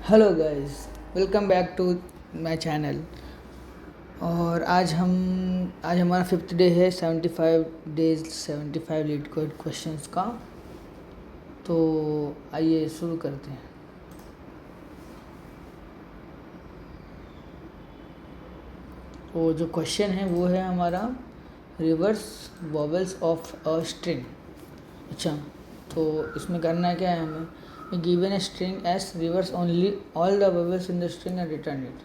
Hello guys, welcome back to my channel. और आज हमारा 5th डे है 75 डेज 75 लीड कोड क्वेश्चंस का। तो आइए शुरू करते हैं। तो जो क्वेश्चन है वो है हमारा reverse vowels of a string. अच्छा, तो इसमें करना क्या है हमें, given a string s reverse only all the vowels in the string and return it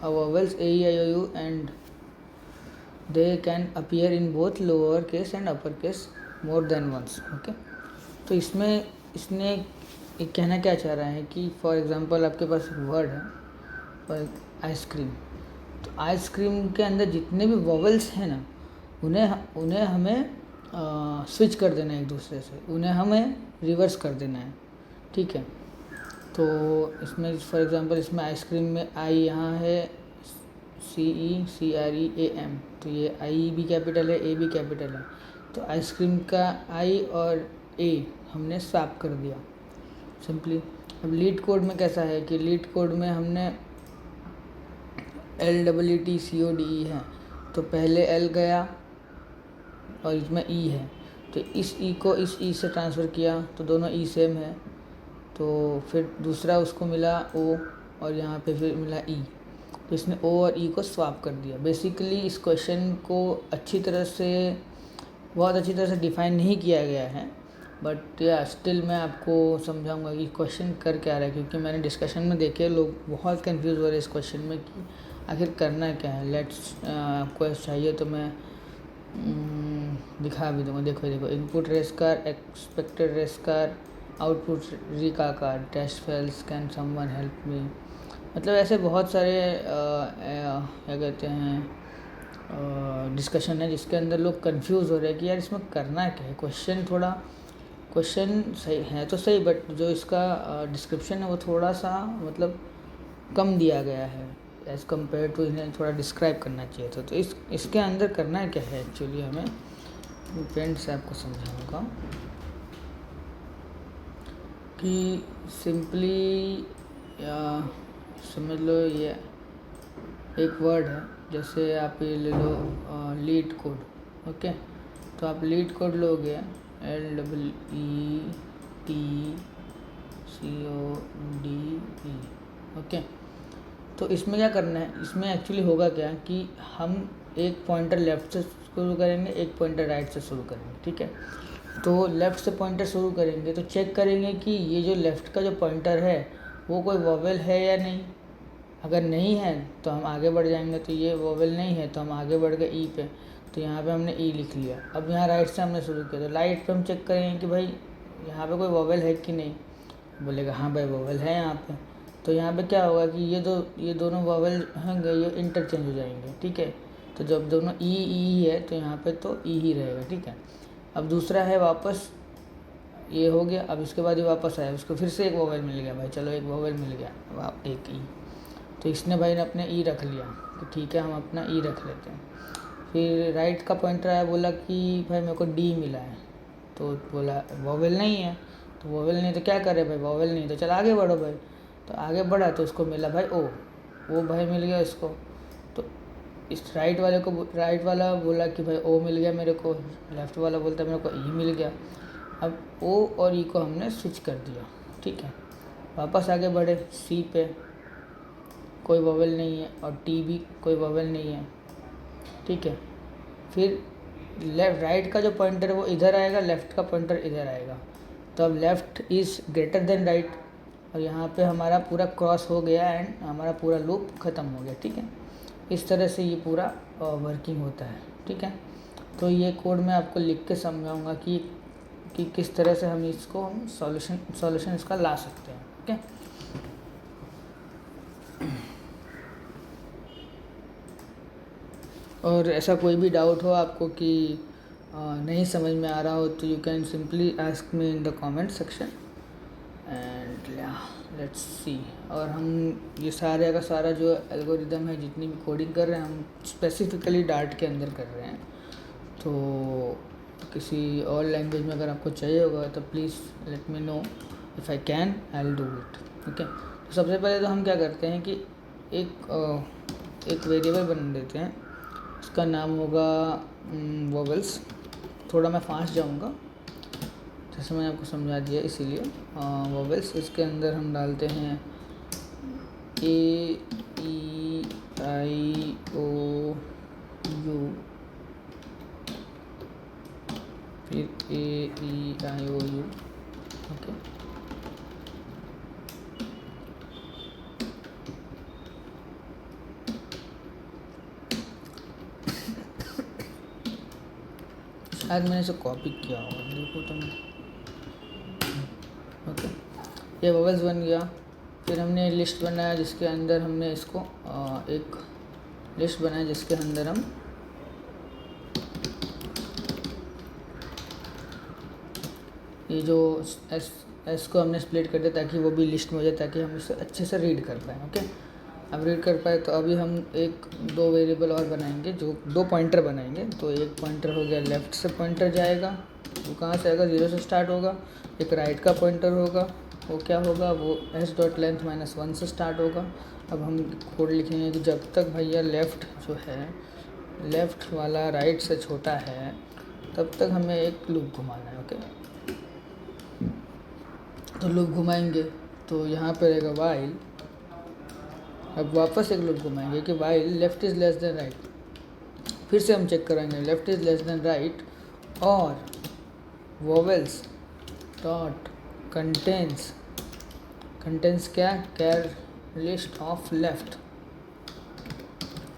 a vowels A E I O U and they can appear in both lower case and upper case more than once. Okay, तो इसमें इसने एक कहना क्या चाह रहा है कि फॉर एग्जांपल आपके पास वर्ड है फॉर आइसक्रीम। तो आइसक्रीम के अंदर जितने भी वॉवल्स हैं ना, उन्हें हमें स्विच कर देना है एक दूसरे से, उन्हें हमें रिवर्स कर देना है। ठीक है, तो इसमें फॉर एग्जांपल इसमें आइसक्रीम में आई यहाँ है CECREAM, तो ये आई भी कैपिटल है, ए भी कैपिटल है। तो आइसक्रीम का आई और ए हमने स्वैप कर दिया सिंपली। अब लीड कोड में कैसा है कि लीड कोड में हमने LEETCODE है, तो पहले L गया और इसमें E है, तो इस E को इस E से ट्रांसफ़र किया, तो दोनों E सेम है। तो फिर दूसरा उसको मिला O और यहाँ पे फिर मिला E, तो इसने O और E को स्वैप कर दिया। बेसिकली इस क्वेश्चन को बहुत अच्छी तरह से डिफ़ाइन नहीं किया गया है, बट या स्टिल मैं आपको समझाऊंगा कि क्वेश्चन कर क्या रहा है, क्योंकि मैंने डिस्कशन में देखे लोग बहुत कंफ्यूज हो रहे हैं इस क्वेश्चन में कि आखिर करना क्या है। आपको चाहिए तो मैं दिखा भी दूँगा। देखो input race car, expected race car, output रिकाकार, test fails, can someone help me. मतलब ऐसे बहुत सारे क्या कहते हैं डिस्कशन है जिसके अंदर लोग कंफ्यूज हो रहे हैं कि यार इसमें करना क्या है। क्वेश्चन सही है तो सही, बट जो इसका डिस्क्रिप्शन है वो थोड़ा सा मतलब कम दिया गया है एज़ कम्पेयर टू इन्हें थोड़ा डिस्क्राइब करना चाहिए था। तो इसके अंदर करना क्या है एक्चुअली हमें, फ्रेंड से आपको समझाऊँगा कि सिंपली समझ लो ये एक वर्ड है, जैसे आप ये ले लो लीड कोड। ओके, तो आप लीड कोड लोगे LEETCODE। ओके, तो इसमें क्या करना है, इसमें एक्चुअली होगा क्या कि हम एक पॉइंटर लेफ़्ट से शुरू करेंगे, एक पॉइंटर राइट से शुरू करेंगे। ठीक है, तो लेफ़्ट से पॉइंटर शुरू करेंगे तो चेक करेंगे कि ये जो लेफ़्ट का जो पॉइंटर है वो कोई वॉवेल है या नहीं। अगर नहीं है तो हम आगे बढ़ जाएंगे, तो ये वॉवेल नहीं है तो हम आगे बढ़ गए ई पे, तो यहाँ पे हमने ई लिख लिया। अब यहाँ राइट से हमने शुरू किया, तो राइट पे हम चेक करेंगे कि भाई यहाँ पे कोई वॉवेल है कि नहीं। बोलेगा हाँ भाई वॉवेल है यहाँ पे, तो यहाँ पे क्या होगा कि ये दोनों वॉवेल होंगे, ये इंटरचेंज हो जाएंगे। ठीक है, तो जब दोनों ई ई है तो यहाँ पे तो ई ही रहेगा। ठीक है, अब दूसरा है वापस ये हो गया, अब इसके बाद ये वापस आया, उसको फिर से एक वॉवेल मिल गया, भाई चलो एक वॉवेल मिल गया, अब एक ई, तो इसने भाई ने अपने ई रख लिया, तो ठीक है हम अपना ई रख लेते हैं। फिर राइट का पॉइंटर आया, बोला कि भाई मेरे को डी मिला है, तो बोला वॉवेल नहीं है, तो वॉवेल नहीं तो क्या करे भाई, वॉवेल नहीं तो चल आगे बढ़ो भाई। तो आगे बढ़ा तो उसको मिला भाई ओ भाई मिल गया इसको। तो इस राइट वाला बोला कि भाई ओ मिल गया मेरे को, लेफ़्ट वाला बोलता मेरे को ई मिल गया। अब ओ और ई को हमने स्विच कर दिया। ठीक है, वापस आगे बढ़े, सी पे कोई वॉवेल नहीं है और टी भी कोई वॉवेल नहीं है। ठीक है, फिर राइट का जो पॉइंटर है वो इधर आएगा, लेफ़्ट का पॉइंटर इधर आएगा, तो अब left is greater than right, और यहाँ पे हमारा पूरा क्रॉस हो गया एंड हमारा पूरा लूप ख़त्म हो गया। ठीक है, इस तरह से ये पूरा वर्किंग होता है। ठीक है, तो ये कोड मैं आपको लिख के समझाऊँगा कि किस तरह से हम इसको सॉल्यूशन इसका ला सकते हैं। ओके, और ऐसा कोई भी डाउट हो आपको कि नहीं समझ में आ रहा हो, तो you can simply ask me in the comment section and let's see. और हम ये सारे का सारा जो एल्गोरिदम है, जितनी भी कोडिंग कर रहे हैं, हम स्पेसिफिकली डार्ट के अंदर कर रहे हैं। तो किसी और लैंग्वेज में अगर आपको चाहिए होगा तो please let me know, if I can I will do it. Okay, तो सबसे पहले तो हम क्या करते हैं कि एक वेरिएबल बना देते हैं, उसका नाम होगा वोवेल्स। थोड़ा मैं फास्ट जाऊंगा, जैसे मैंने आपको समझा दिया, इसीलिए वोवेल्स। इसके अंदर हम डालते हैं A-E-I-O-U, फिर A-E-I-O-U। ओके, शायद मैंने इसे कॉपी किया होगा, देखो तो मैं। ओके, ये वोवेल्स बन गया। फिर हमने लिस्ट बनाया जिसके अंदर हमने इसको एक लिस्ट बनाया जिसके अंदर हम ये जो एस को हमने स्प्लिट कर दिया ताकि वो भी लिस्ट में हो जाए, ताकि हम इसे अच्छे से रीड कर पाएँ। ओके, अब रीड कर पाए तो अभी हम दो वेरिएबल और बनाएंगे, जो दो पॉइंटर बनाएंगे। तो एक पॉइंटर हो गया, लेफ़्ट से पॉइंटर जाएगा, वो कहाँ से आएगा, 0 से स्टार्ट होगा। एक राइट का पॉइंटर होगा, वो क्या होगा, वो s.length -1 से स्टार्ट होगा। अब हम कोड लिखेंगे कि जब तक भैया लेफ़्ट जो है, लेफ़्ट वाला राइट से छोटा है, तब तक हमें एक लूप घुमाना है। ओके, तो लूप घुमाएंगे तो यहाँ पे रहेगा वाइल। अब वापस एक लूप घुमाएंगे कि while left is less than right. फिर से हम चेक करेंगे left is less than right, और वोवेल्स डॉट कंटेंस क्या, कैर लिस्ट ऑफ लेफ़्ट।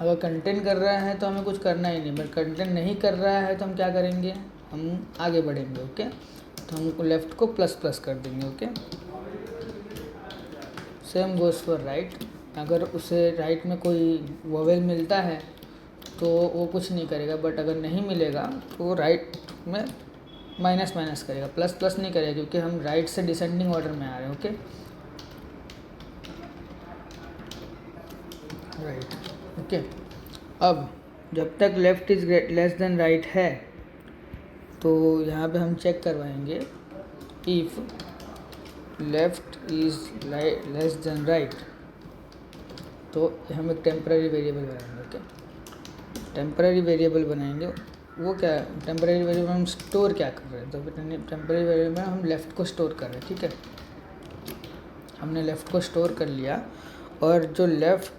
अगर कंटेंट कर रहा है तो हमें कुछ करना ही नहीं, बट कंटेंट नहीं कर रहा है तो हम क्या करेंगे, हम आगे बढ़ेंगे। ओके, तो हमको लेफ़्ट को प्लस कर देंगे। Okay, same goes for right. अगर उसे राइट में कोई वोवेल मिलता है तो वो कुछ नहीं करेगा, बट अगर नहीं मिलेगा तो राइट में माइनस करेगा, प्लस नहीं करेगा, क्योंकि हम राइट से डिसेंडिंग ऑर्डर में आ रहे हैं। Okay, right. ओके, अब जब तक left is less than right है तो यहाँ पे हम चेक करवाएंगे if left is less than right, तो हम एक टेम्पररी वेरिएबल बनाएंगे। ओके, टेम्पररी वेरिएबल बनाएंगे, वो क्या है, टेम्पररी वेरिएबल हम स्टोर क्या कर रहे हैं, तो टेम्पररी वेरिएबल में हम लेफ़्ट को स्टोर कर रहे हैं। ठीक है, हमने लेफ़्ट को स्टोर कर लिया, और जो लेफ़्ट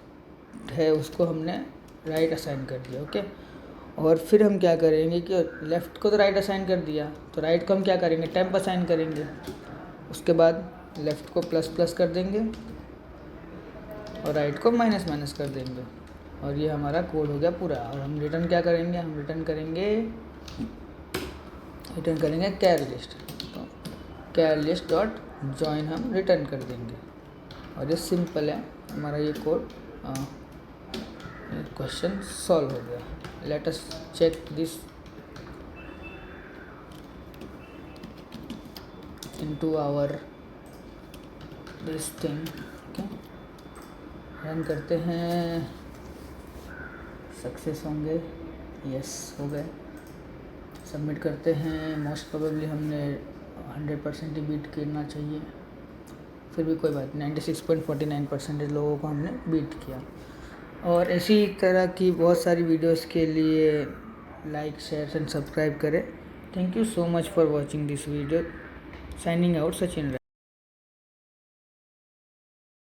है उसको हमने राइट असाइन कर दिया। ओके, और फिर हम क्या करेंगे कि लेफ़्ट को तो राइट असाइन कर दिया, तो राइट को हम क्या करेंगे, टेम्प असाइन करेंगे। उसके बाद लेफ़्ट को प्लस कर देंगे और राइट को माइनस कर देंगे, और ये हमारा कोड हो गया पूरा। और हम रिटर्न क्या करेंगे, हम रिटर्न करेंगे कैर लिस्ट। तो कैर लिस्ट डॉट जॉइन हम रिटर्न कर देंगे, और ये सिंपल है हमारा ये कोड। क्वेश्चन सॉल्व हो गया। Let us check this into our this thing. Okay, run करते हैं, सक्सेस होंगे, यस हो गए। सबमिट करते हैं। मोस्ट प्रोबेबली हमने 100% ही बीट करना चाहिए, फिर भी कोई बात नहीं, 96.49% लोगों को हमने बीट किया। और इसी तरह की बहुत सारी वीडियोस के लिए लाइक, शेयर एंड सब्सक्राइब करें। Thank you so much for watching this video. Signing out, Sachin.